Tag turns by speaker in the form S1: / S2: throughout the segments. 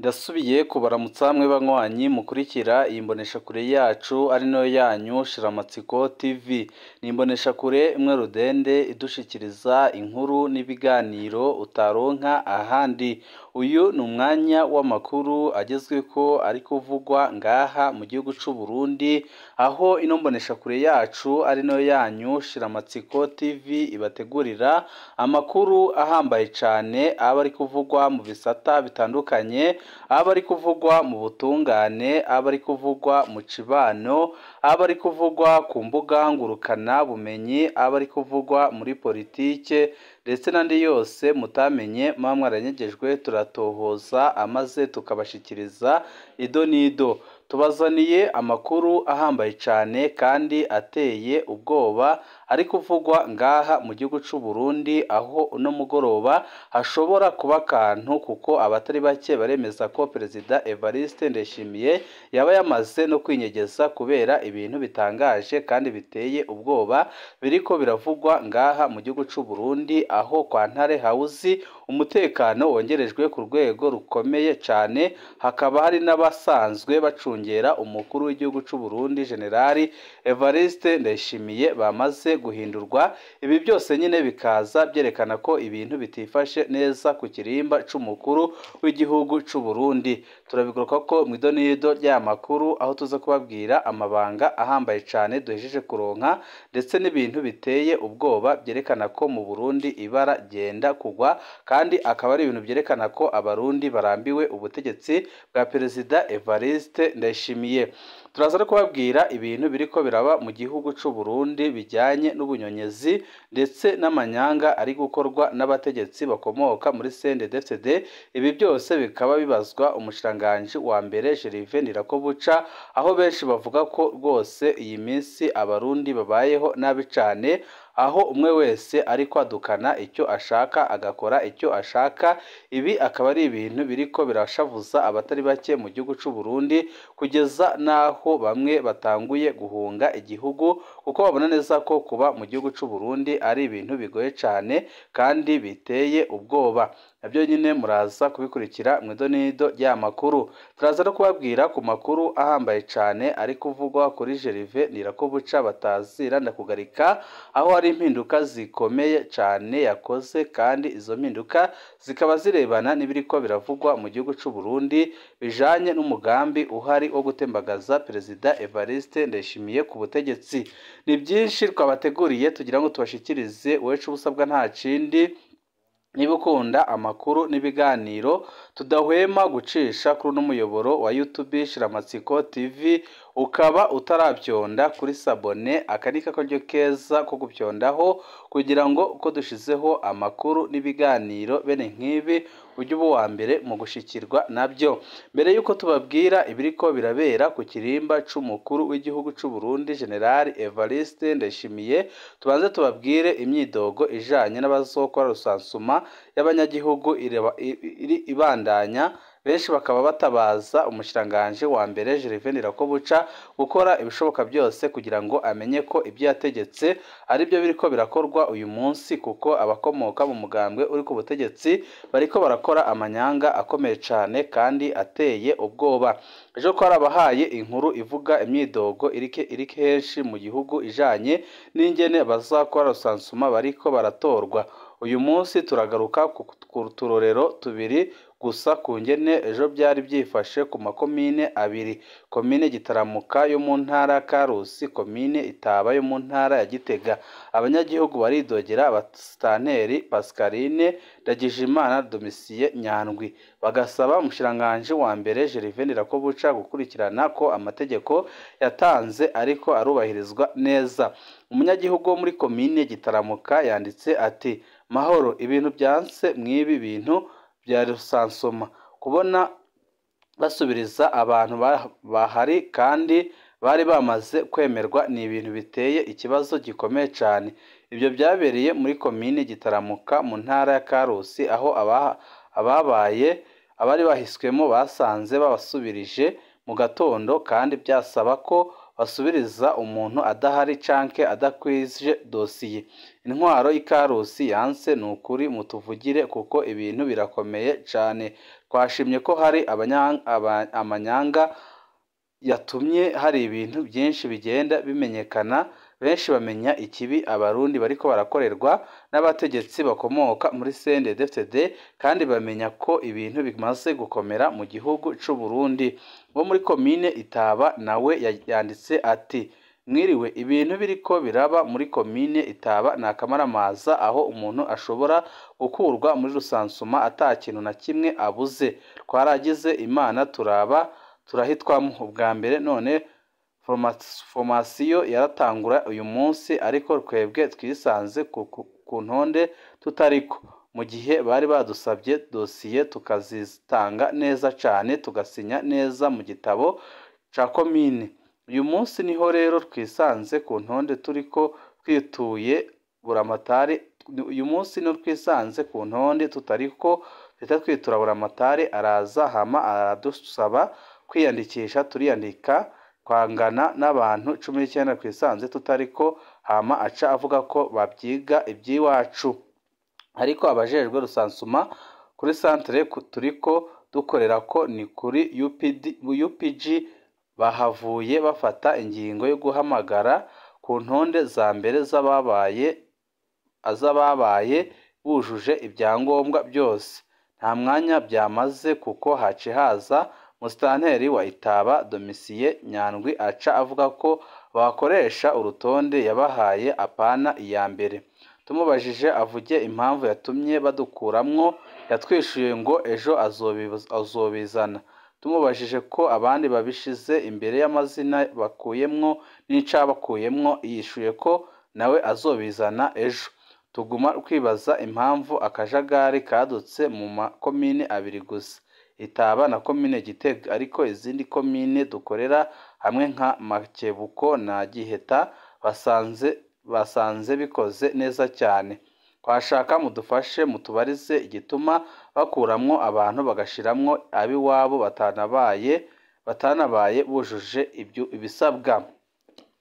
S1: Ndasubiye kubaramutsa mwe banywanyi mukurikira iyi mboneshakure yacu ari nayo yanyu Shiramatsiko TV. Ni imboneshakure imwe rudende idushikiriza inkuru n'ibiganiro utaronka ahandi. Uyu ni umwanya w'amakuru agezweko ari kuvugwa ngaha mu gihugu c'u Burundi, aho ino mboneshakure yacu ari nayo yanyu Shiramatsiko TV ibategurira amakuru ahambaye cane aba ari kuvugwa mu bisata bitandukanye, aba ari kuvugwa mu butungane, aba ari kuvugwa mu cibano, aba ari kuvugwa ku mbuga ngurukana bumenyi, aba ari kuvugwa muri politike ndetse n'andi yose mutamenye muba mwaranyegejwe turatohoza amaze tukabashikiriza ido n'ido. Tubazaniye amakuru ahambaye cane kandi ateye ubwoba ari kuvugwa ngaha mu gihugu c'u Burundi, aho uno mugoroba hashobora kuba akantu kuko abatari bake baremeza ko Perezida Evariste Ndayishimiye yaba yamaze no kwinyegeza kubera ibintu bitangaje kandi biteye ubwoba biriko biravugwa ngaha mu gihugu c'u Burundi, aho kwa Ntare House umutekano wongerejwe ku rwego rukomeye cane, hakaba hari n'abasanzwe bacungera umukuru w'igihugu c'u Burundi Generali Evariste Ndayishimiye bamaze guhindurwa. Ibi byose nyine bikaza byerekana ko ibintu bitifashe neza ku kirimba c'umukuru w'igihugu c'u Burundi. Turabigaruka ko mu idonido rya makuru, aho tuza kubabwira amabanga ahambaye cane duhejeje kuronka ndetse n'ibintu biteye ubwoba byerekana ko mu Burundi ibara ryenda kugwa, kandi akaba ari ibintu byerekana ko abarundi barambiwe ubutegetsi bwa Perezida Evariste Ndayishimiye. Turaza no kubabwira ibintu biriko biraba mu gihugu c'u Burundi bijyanye n'ubunyonyezi ndetse n'amanyanga ari gukorwa n'abategetsi bakomoka muri CNDD-FDD. Ibi byose bikaba bibazwa umushikiranganji wa mbere Gervais Ndirakobuca, aho benshi bavuga ko rwose iyi minsi abarundi babayeho nabi cane, aho umwe wese ari kwadukana icyo ashaka agakora icyo ashaka. Ibi akaba ari ibintu biriko birashavuza abatari bake mu gihugu c'u Burundi, kugeza naho bamwe batanguye guhunga igihugu kuko babona neza ko kuba mu gihugu c'u Burundi ari ibintu bigoye cane kandi biteye ubwoba. Nabyo nyine muraza kubikurikira mu idonido rya makuru. Turaza no kubabwira ku makuru ahambaye cane ari kuvugwa kuri Gervais Ndirakobuca batazira ndakugarika, aho hari impinduka zikomeye cane yakoze, kandi izo mpinduka zikaba zirebana n'ibiriko biravugwa mu gihugu c'u Burundi bijanye n'umugambi uhari wo gutembagaza Perezida Evariste Ndayishimiye ku butegetsi. Ni byinshi twabateguriye tugira ngo tubashikirize, wecu ubusabwa nta kindi, niba ukunda amakuru n'ibiganiro tudahwema gucisha kuri uno muyoboro wa YouTube Shiramatsiko TV, ukaba utarabyonda kuri sabone, aka ni karyo keza ko gubyondaho kugira ngo uko dushizeho amakuru n'ibiganiro bene nk'ibi ujye uba uwa mbere mu gushikirwa nabyo. Mbere yuko tubabwira ibiriko birabera ku kirimba c'umukuru w'igihugu c'u Burundi Generali Evariste Ndayishimiye, tubanze tubabwire imyidogo ijanye n'abazokora rusansuma y'abanyagihugu iri ibandanya. Benshi bakaba batabaza umushikiranganji wa mbere Gervais Ndirakobuca gukora ibishoboka byose kugira ngo amenye ko ibyo yategetse ari byo biriko birakorwa uyu munsi, kuko abakomoka mu mugambwe uri ku butegetsi bariko barakora amanyanga akomeye cane kandi ateye ubwoba. Ejo ko harabahaye inkuru ivuga imyidogo iri henshi mu gihugu ijanye n'ingene bazakora rusansuma bariko baratorwa. Uyu munsi turagaruka ku turorero tubiri gusa ku ngene ejo byari byifashe ku makomine abiri: komine Gitaramuka yo mu ntara ya Karusi, komine Itaba yo mu ntara ya Gitega. Abanyagihugu baridogera abasitanteri Pascaline Ndagijimana Domiciye Nyandwi, bagasaba umushikiranganji wa mbere Gervais Ndirakobuca gukurikirana ko amategeko yatanze ariko arubahirizwa neza. Umunyagihugu wo muri komine Gitaramuka yanditse ati: mahoro, ibintu byanse mw'ibi bintu bya rusansuma, kubona basubiriza abantu bahari kandi bari bamaze kwemerwa, ni ibintu biteye ikibazo gikomeye cyane. Ibyo byabereye muri komine Gitaramuka mu ntara ya Karusi, aho abari bahiswemo basanze babasubirije mu gatondo, kandi byasaba ko basubiriza umuntu adahari canke adakwije dosiye. Intwaro y'Ikarusi yanse ni ukuri mutuvugire kuko ibintu birakomeye cane. Twashimye ko hari amanyanga yatumye hari ibintu byinshi bigenda bimenyekana, benshi bamenya ikibi abarundi bariko barakorerwa n'abategetsi bakomoka muri CNDD-FDD, kandi bamenya ko ibintu bimaze gukomera mu gihugu c'u Burundi. Wo muri komine Itaba nawe yanditse ati: mwiriwe, ibintu biriko biraba muri komine Itaba ni akamaramaza, aho umuntu ashobora gukurwa muri rusansuma ata kintu na kimwe abuze. Twaragize Imana turahitwamo ubwa mbere, none formasiyo yaratangura uyu munsi, ariko twebwe twisanze ku ntonde tutariko, mu gihe bari badusabye dosiye tukazitanga neza cane, tugasinya neza mu gitabo ca komine. Uyu munsi niho rero twisanze ku ntonde turiko twituye buramatari. Uyu munsi niho twisanze ku ntonde tutariko twitura buramatari, araza hama aradusaba kwiyandikisha, turiyandika twangana n'abantu 19 twisanze tutariko, hama aca avuga ko babyiga iby'iwacu. Ariko abajejwe rusansuma kuri centre turiko dukorera ko ni kuri UPG bahavuye bafata ingingo yo guhamagara ku ntonde za mbere z'ababaye bujuje ibyangombwa byose. Nta mwanya byamaze kuko hace haza musitanteri wa Itaba Domisiye Nyandwi aca avuga ko bakoresha urutonde yabahaye apana iya mbere. Tumubajije avuge impamvu yatumye badukuramwo, yatwishuye ngo ejo azobizana. Tumubajije ko abandi babishize imbere y'amazina bakuyemwo n'icabakuyemwo, yishuye ko nawe azobizana ejo. Tuguma kwibaza impamvu akajagari kadutse mu makomine abiri gusa, Itaba na komine Gitega, ariko izindi komine dukorera hamwe nka Makebuko na Giheta basanze bikoze neza cyane. Twashaka mudufashe mutubarize igituma bakuramwo abantu bagashiramwo abiwabo batanabaye bujuje ibisabwa.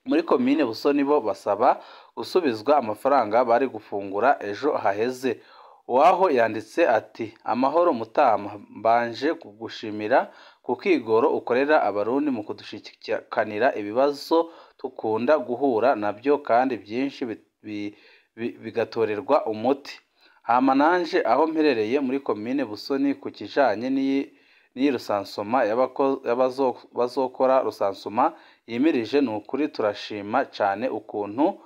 S1: Muri komine Busoni bo basaba gusubizwa amafaranga bari gufungura ejo haheze. Uwaho yanditse ati: amahoro Mutama, mbanje kugushimira ku kigoro ukorera abarundi mu kudushikanira ibibazo tukunda guhura nabyo, kandi byinshi bigatorerwa umuti. Hama nanje aho mperereye muri komine Busoni ku kijanye n'iyi rusansuma bazokora rusansuma yimirije, ni ukuri turashima cane ukuntu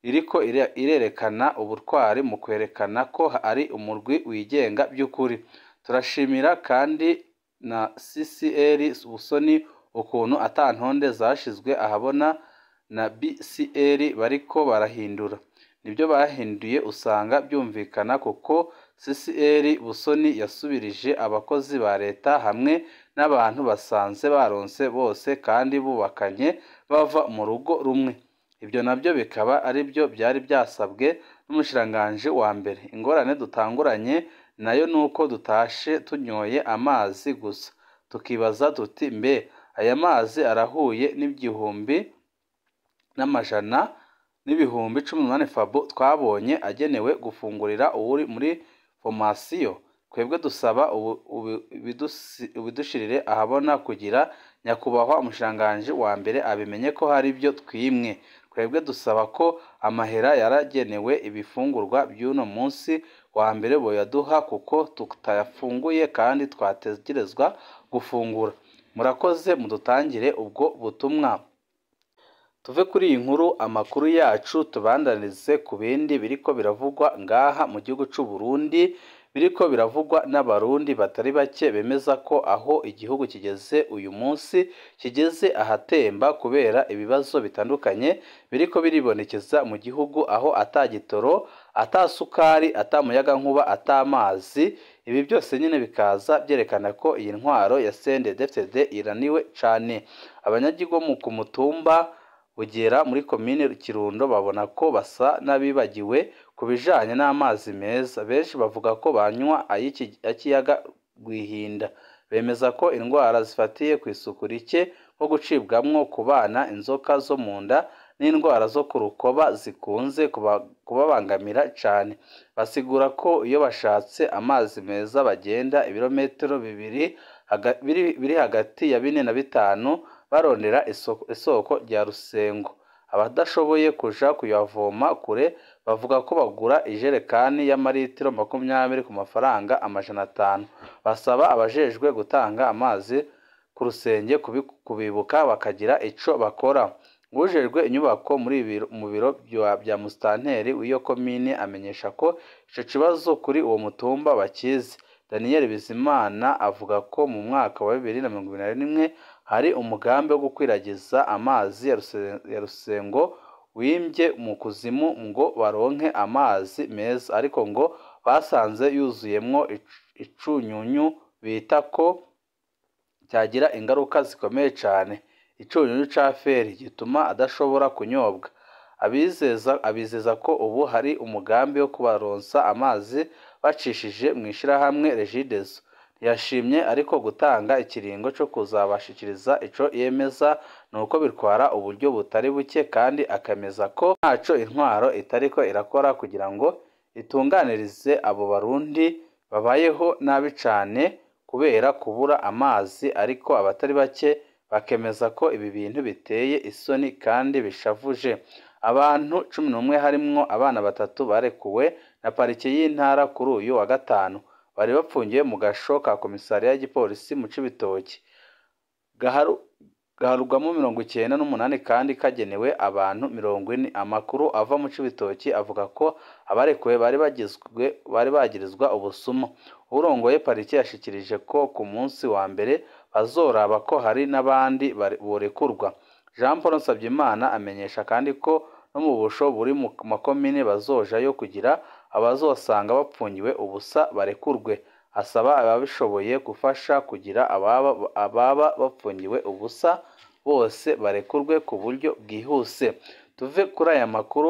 S1: iriko irerekana ubutwari mu kwerekana ko ari umurwi wigenga by'ukuri. Turashimira kandi na CCR Busoni ukuntu ata ntonde zashizwe ahabona na BCR bariko barahindura. Nibyo bahinduye usanga byumvikana kuko CCR Busoni yasubirije abakozi ba leta hamwe n'abantu basanze baronse bose kandi bubakanye bava mu rugo rumwe. Ibyo nabyo bikaba ari byo byari byasabwe n'umushiranganje wa mbere. Ingorane dutanguranye nayo nuko dutashe tunyoye amazi gusa, tukibaza tuti mbe aya mazi arahuye n'ibihumbi 18 fabo twabonye agenewe gufungurira uri muri formasiyo. Twebwe dusaba ubidushirire ahabona kugira nyakubahwa umushiranganje wa mbere abimenye ko hari byo twimwe. Twebwe dusaba ko amahera yaragenewe ibifungurwa by'uno munsi wa mbere boyaduha kuko tutayafunguye kandi twategerezwa gufungura. Murakoze mudutangire ubwo butumwa. Tuve kuri iyi nkuru, amakuru yacu tubandanize ku bindi biriko biravugwa ngaha mu gihugu c'u Burundi, biriko biravugwa n'abarundi batari bake bemeza ko aho igihugu kigeze uyu munsi kigeze ahatemba kubera ibibazo bitandukanye biriko biribonekeza mu gihugu, aho atagitoro, atasukari, atamuyagankuba, atamazi. Ibi byose nyine bikaza byerekana ko iyi ntwaro ya CNDD-FDD iraniwe cane. Abanyagihugu ku mutumba Bugera muri komine Kirundo babona ko basa n'abibagiwe ku bijanye n'amazi meza. Benshi bavuga ko banywa ay'ikiyaga Rwihinda. Bemeza ko indwara zifatiye ku isuku rike nko gucibwamwo ku bana, inzoka zo mu nda n'indwara zo ku rukoba zikunze kubabangamira cyane. Basigura ko iyo bashatse amazi meza bagenda ibirometero biri hagati ya 4 na 5 barondera isoko rya Rusengo. Abadashoboye kuja kuyavoma kure bavuga ko bagura ijerekani y'amaritiro 20 ku mafaranga 500. Basaba abajejwe gutanga amazi ku Rusenge kubibuka bakagira ico bakora. Ujejwe inyubako mu biro bya musitanteri w'iyo komine amenyesha ko ico kibazo kuri uwo mutumba bakizi. Daniel Bizimana avuga ko mu mwaka wa 2021 hari umugambi wo gukwiragiza amazi ya Rusengo wimbye mu kuzimu ngo baronke amazi meza, ariko ngo basanze yuzuyemwo icunyunyu bita ko cyagira ingaruka zikomeye cyane. Icunyunyu ca feri gituma adashobora kunyobwa. Abizeza ko ubu hari umugambi wo kubaronsa amazi bacishije mu ishirahamwe Regideso. Yashimye ariko gutanga ikiringo cyo kuzabashikiriza ico yemeza nuko bitwara uburyo butari buke, kandi akemeza ko ntaco intwaro itariko irakora kugira ngo itunganirize abo barundi babayeho nabi cane kubera kubura amazi, ariko abatari bake bakemeza ko ibi bintu biteye isoni kandi bishavuje. Abantu 11 harimwo abana 3 barekuwe na parike y'intara kuri uyu wa gatanu. Bari bapfungiye mu gasho ka komisariya y'igipolisi mu Cibitoki gaharugwamo 98 kandi kagenewe abantu 40. Amakuru ava mu Cibitoki avuga ko abarekuwe bari bagirizwa ubusuma. Urongoye parike yashikirije ko ku munsi wa mbere bazoraba ko hari n'abandi borekurwa. Jean Paul Nsavyimana amenyesha kandi ko no mu busho buri mu makomine bazojayo kugira abazosanga bapfungiwe ubusa barekurwe. Asaba ababishoboye gufasha kugira ababa bapfungiwe ubusa bose barekurwe ku buryo bwihuse. Tuve kuri aya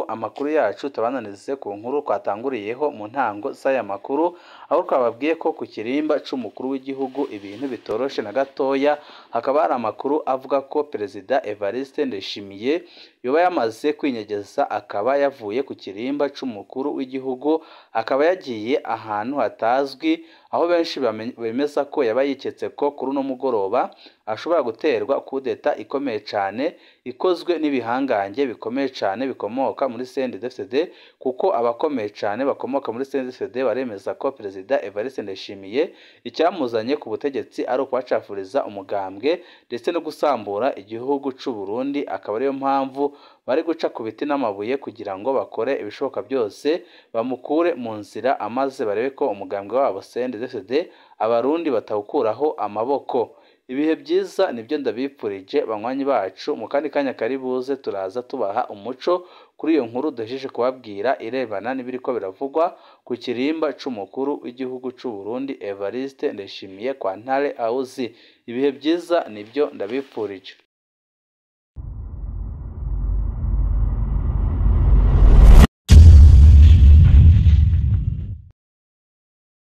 S1: amakuru yacu tabananize ku nkuru twatanguriyeho mu ntango z'aya makuru, aho twababwiye ko ku kirimba c'umukuru w'igihugu ibintu bitoroshe na gatoya. Hakaba hari amakuru avuga ko Perezida Evariste Ndayishimiye yoba yamaze kwinyegeza, akaba yavuye ku kirimba c'umukuru w'igihugu, akaba yagiye ahantu hatazwi, aho benshi bemeza ko yaba yiketse ko kuri uno mugoroba ashobora guterwa kudeta ikomeye cyane ikozwe n'ibihangange bikomeye cyane bikomoka muri CNDD-FDD, kuko abakomeye cyane bakomoka muri CNDD-FDD baremeza ko Perezida Evariste Ndayishimiye icyamuzanye ku butegetsi ari ukubacafuriza umugambwe ndetse no gusambura igihugu c'u Burundi. Akaba ariyo mpamvu bari guca ku biti n'amabuye kugira ngo bakore ibishoboka byose bamukure mu nzira, amaze barebe ko umugambwe wabo CNDD-FDD abarundi batawukuraho amaboko. Ibihe byiza nibyo ndabipfurije banywanyi bacu. Mu kandi kanya kari buze turaza tubaha umuco kuri iyo nkuru duhejeje kubabwira irebana n'ibiriko biravugwa ku kirimba c'umukuru w'igihugu c'u Burundi Evariste Ndayishimiye kwa Ntare House. Ibihe byiza nibyo ndabipfurije.